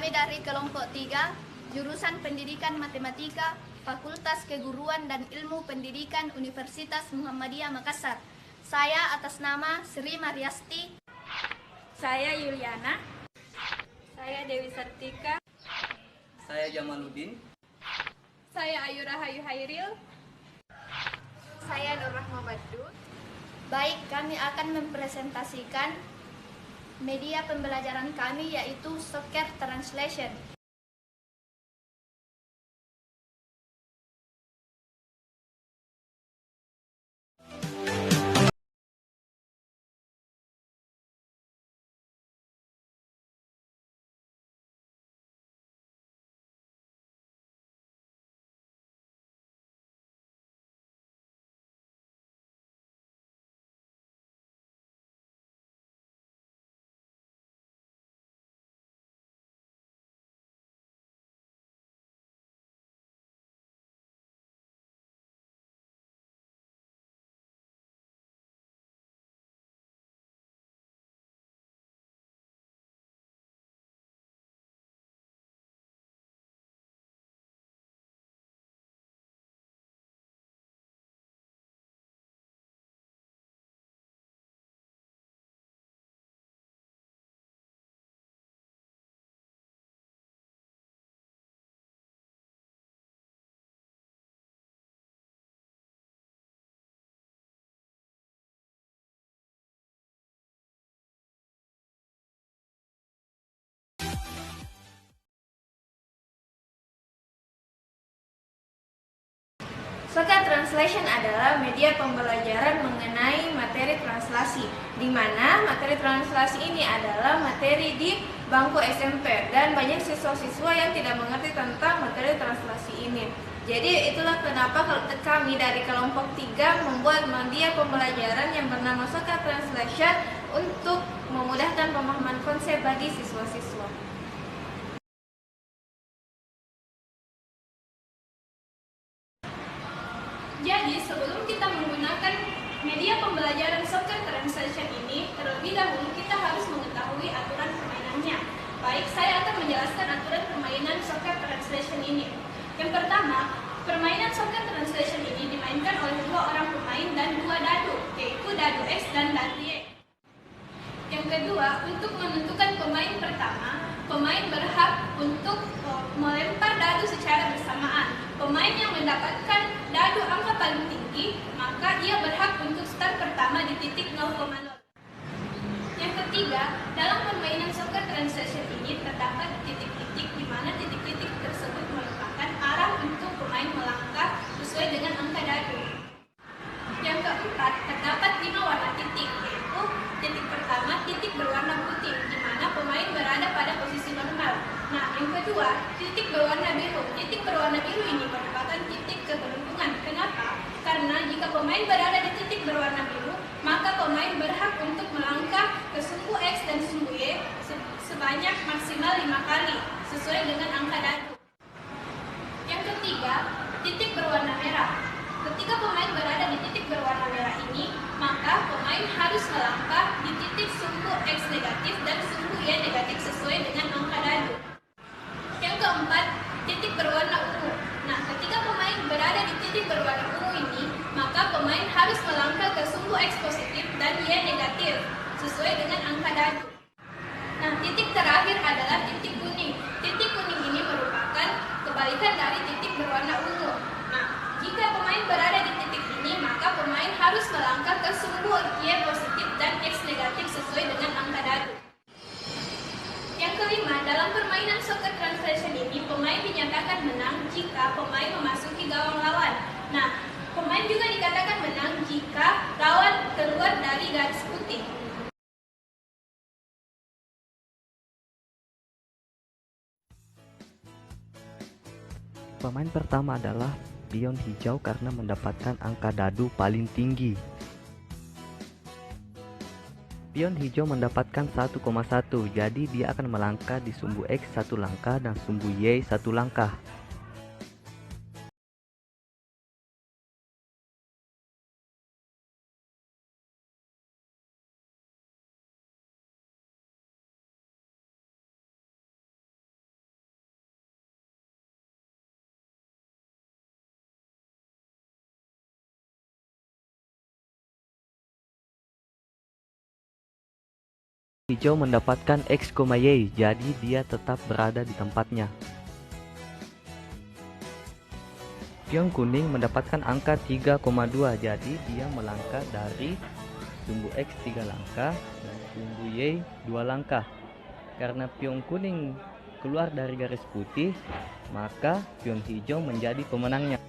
Kami dari kelompok 3, jurusan Pendidikan Matematika, Fakultas Keguruan dan Ilmu Pendidikan Universitas Muhammadiyah Makassar. Saya atas nama Sri Mariasti. Saya Yuliana. Saya Dewi Sartika. Saya Jamaluddin. Saya Ayu Rahayu Hairil. Saya Nur Rahma Baddu. Baik, kami akan mempresentasikan media pembelajaran kami yaitu Soccer Translation. Soccer Translation adalah media pembelajaran mengenai materi translasi, di mana materi translasi ini adalah materi di bangku SMP dan banyak siswa-siswa yang tidak mengerti tentang materi translasi ini. Jadi itulah kenapa kami dari kelompok 3 membuat media pembelajaran yang bernama Soccer Translation untuk memudahkan pemahaman konsep bagi siswa-siswa. Jadi sebelum kita menggunakan media pembelajaran Soccer Translation ini, terlebih dahulu kita harus mengetahui aturan permainannya. Baik, saya akan menjelaskan aturan permainan Soccer Translation ini. Yang pertama, permainan Soccer Translation ini dimainkan oleh 2 orang pemain dan 2 dadu, yaitu dadu X dan dadu Y. Yang kedua, untuk menentukan pemain pertama, pemain berhak untuk melempar dadu secara bersamaan. Pemain yang mendapatkan dadu angka paling tinggi, maka ia berhak untuk start pertama di titik 0,0. Yang ketiga, dalam permainan Soccer Translation ini terdapat titik-titik di mana titik-titik tersebut merupakan arah untuk pemain melangkah sesuai dengan angka dadu. Yang keempat, terdapat 5 warna titik, yaitu titik pertama titik berwarna putih, di mana pemain berada pada posisi normal. Nah, yang kedua, titik berwarna biru. Titik berwarna biru ini merupakan titik keberuntungan. Kenapa? Karena jika pemain berada di titik berwarna biru, maka pemain berhak untuk melangkah ke sumbu X dan sumbu Y sebanyak maksimal 5 kali, sesuai dengan angka dadu. Yang ketiga, titik berwarna merah. Ketika pemain berada di titik berwarna merah ini, maka pemain harus melangkah di titik sumbu X negatif dan sumbu Y negatif sesuai dengan angka dadu. Yang keempat, titik berwarna ungu. Nah, ketika pemain berada di titik berwarna ungu ini, maka pemain harus melangkah ke sumbu X positif dan Y negatif sesuai dengan angka dadu. Nah, titik terakhir adalah titik kuning. Titik kuning ini merupakan kebalikan dari titik berwarna ungu. Nah, jika pemain berada di titik ini, maka pemain harus melangkah ke sumbu Y positif dan X negatif sesuai dengan angka dadu. Yang kelima, dalam permainan Soccer Translation ini, pemain dinyatakan menang jika pemain memasuki gawang lawan. Nah, pemain juga dikatakan menang jika lawan keluar dari garis putih. Pemain pertama adalah pion hijau karena mendapatkan angka dadu paling tinggi. Pion hijau mendapatkan 1,1, jadi dia akan melangkah di sumbu X 1 langkah dan sumbu Y 1 langkah. Hijau mendapatkan X, Y, jadi dia tetap berada di tempatnya. Pion kuning mendapatkan angka 3,2, jadi dia melangkah dari sumbu X 3 langkah dan sumbu Y 2 langkah. Karena pion kuning keluar dari garis putih, maka pion hijau menjadi pemenangnya.